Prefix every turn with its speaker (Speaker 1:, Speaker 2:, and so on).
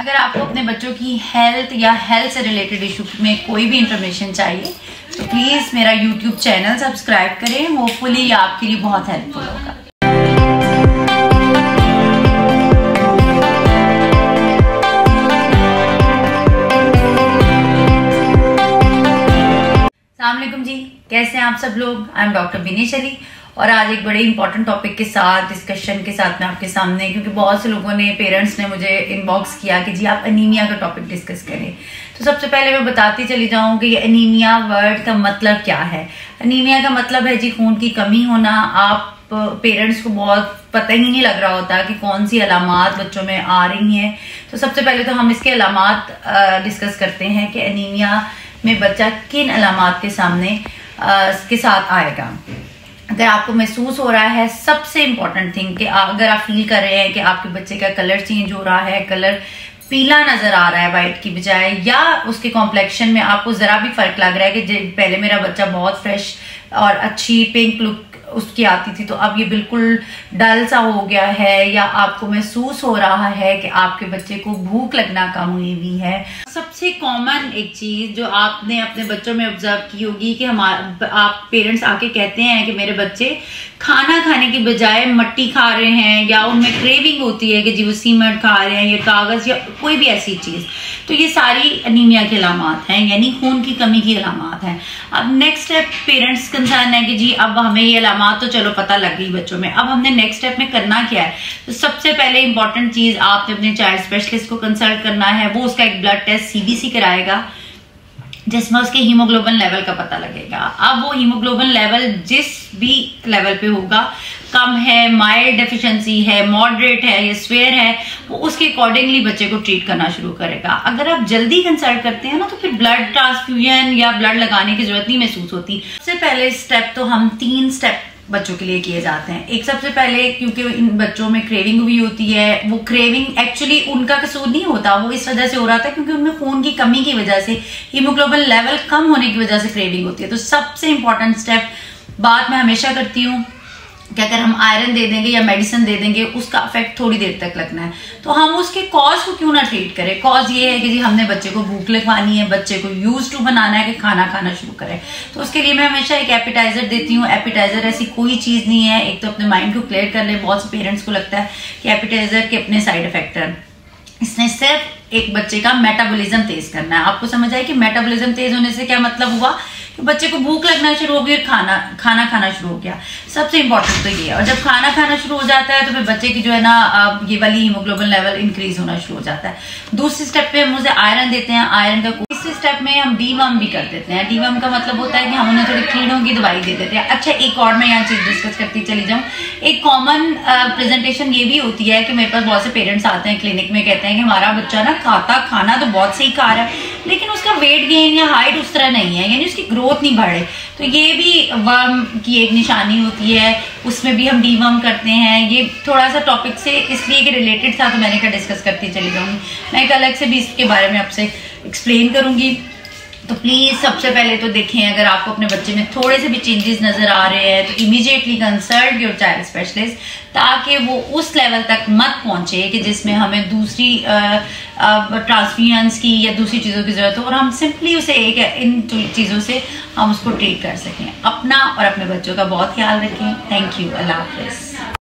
Speaker 1: अगर आपको अपने बच्चों की हेल्थ या हेल्थ से रिलेटेड इशू में कोई भी इंफॉर्मेशन चाहिए तो प्लीज़ मेरा यूट्यूब चैनल सब्सक्राइब करें। होपफुली ये आपके लिए बहुत हेल्पफुल होगा। अस्सलाम वालेकुम जी, कैसे हैं आप सब लोग। I am doctor Binesh Ali और आज एक बड़े इंपॉर्टेंट टॉपिक के साथ डिस्कशन के साथ मैं आपके सामने, क्योंकि बहुत से लोगों ने पेरेंट्स ने मुझे इनबॉक्स किया कि जी आप एनीमिया का टॉपिक डिस्कस करें। तो सबसे पहले मैं बताती चली जाऊं कि एनीमिया वर्ड का मतलब क्या है। एनीमिया का मतलब है जी खून की कमी होना। आप पेरेंट्स को बहुत पता ही नहीं लग रहा होता कि कौन सी अलामात बच्चों में आ रही हैं। तो सबसे पहले तो हम इसके अलामात डिस्कस करते हैं कि एनीमिया में बच्चा किन अलामात के साथ आएगा। अगर आपको महसूस हो रहा है, सबसे इंपॉर्टेंट थिंग कि अगर आप फील कर रहे हैं कि आपके बच्चे का कलर चेंज हो रहा है, कलर पीला नजर आ रहा है वाइट की बजाय, या उसके कॉम्प्लेक्शन में आपको जरा भी फर्क लग रहा है कि पहले मेरा बच्चा बहुत फ्रेश और अच्छी पिंक लुक उसकी आती थी तो अब ये बिल्कुल डल सा हो गया है, या आपको महसूस हो रहा है कि आपके बच्चे को भूख लगना कम हुई हुई है। सबसे कॉमन एक चीज जो आपने अपने बच्चों में ऑब्जर्व की होगी कि आप पेरेंट्स आके कहते हैं कि मेरे बच्चे खाना खाने की बजाय मट्टी खा रहे हैं, या उनमें क्रेविंग होती है कि जी वो सीमेंट खा रहे हैं या कागज या कोई भी ऐसी चीज। तो ये सारी एनीमिया की अलामात हैं, यानी खून की कमी की अलामात हैं। अब नेक्स्ट स्टेप पेरेंट्स कंसर्न है कि जी अब हमें ये अलामात तो चलो पता लग गई बच्चों में, अब हमने नेक्स्ट स्टेप में करना क्या है। तो सबसे पहले इंपॉर्टेंट चीज आपने अपने चाइल्ड स्पेशलिस्ट को कंसल्ट करना है। वो उसका एक ब्लड टेस्ट सीबीसी कराएगा जिसमें उसके हीमोग्लोबिन लेवल का पता लगेगा। अब वो हीमोग्लोबिन लेवल जिस भी लेवल पे होगा, कम है, माइल्ड डेफिशिएंसी है, मॉडरेट है या स्वेयर है, वो उसके अकॉर्डिंगली बच्चे को ट्रीट करना शुरू करेगा। अगर आप जल्दी कंसल्ट करते हैं ना तो फिर ब्लड ट्रांसफ्यूजन या ब्लड लगाने की जरूरत नहीं महसूस होती। सबसे पहले स्टेप तो हम 3 स्टेप बच्चों के लिए किए जाते हैं। एक, सबसे पहले क्योंकि इन बच्चों में क्रेविंग हुई होती है, वो क्रेविंग एक्चुअली उनका कसूर नहीं होता, वो इस वजह से हो रहा था क्योंकि उनमें खून की कमी की वजह से, हीमोग्लोबिन लेवल कम होने की वजह से क्रेविंग होती है। तो सबसे इंपॉर्टेंट स्टेप बात मैं हमेशा करती हूँ कि अगर हम आयरन दे देंगे या मेडिसिन दे देंगे उसका इफेक्ट थोड़ी देर तक लगना है, तो हम उसके कॉज को क्यों ना ट्रीट करें। कॉज ये है कि जी हमने बच्चे को भूख लगवानी है, बच्चे को यूज टू बनाना है कि खाना खाना शुरू करें। तो उसके लिए मैं हमेशा एक एपिटाइजर देती हूँ। एपिटाइजर ऐसी कोई चीज नहीं है, एक तो अपने माइंड को क्लियर कर ले। बहुत से पेरेंट्स को लगता है कि एपिटाइजर के अपने साइड इफेक्ट है। इसने सिर्फ एक बच्चे का मेटाबॉलिज्म तेज करना है। आपको समझ आए कि मेटाबॉलिज्म तेज होने से क्या मतलब हुआ कि बच्चे को भूख लगना शुरू हो गई और खाना खाना शुरू हो गया। सबसे इंपॉर्टेंट तो ये है। और जब खाना खाना शुरू हो जाता है तो फिर बच्चे की जो है ना ये वाली हीमोग्लोबिन लेवल इंक्रीज होना शुरू हो जाता है। दूसरी स्टेप पे हम उसे आयरन देते हैं। आयरन का तीसरे स्टेप में हम डीवर्म भी कर देते हैं। डीवर्म का मतलब होता है कि हम उन्हें थोड़ी कीड़ों की दवाई दे देते हैं। अच्छा, एक और मैं यहाँ चीज डिस्कस करती चली जाऊँ। एक कॉमन प्रेजेंटेशन ये भी होती है कि मेरे पास बहुत से पेरेंट्स आते हैं क्लिनिक में, कहते हैं कि हमारा बच्चा ना खाना तो बहुत सही खा रहा है लेकिन उसका वेट गेन या हाइट उस तरह नहीं है, यानी उसकी ग्रोथ नहीं बढ़ रही। तो ये भी वर्म की एक निशानी होती है, उसमें भी हम डीवर्म करते हैं। ये थोड़ा सा टॉपिक से इसलिए कि रिलेटेड था तो मैंने कहा डिस्कस करती चली जाऊंगी। मैं एक अलग से भी इसके बारे में आपसे एक्सप्लेन करूंगी। तो प्लीज सबसे पहले तो देखें, अगर आपको अपने बच्चे में थोड़े से भी चेंजेस नजर आ रहे हैं तो immediately consult your child specialist, ताकि वो उस लेवल तक मत पहुंचे कि जिसमें हमें दूसरी ट्रांसफ्यूजन्स की या दूसरी चीजों की जरूरत हो, और हम सिंपली उसे इन चीजों से हम उसको ट्रीट कर सकें। अपना और अपने बच्चों का बहुत ख्याल रखें। Thank you. Allah Hafiz.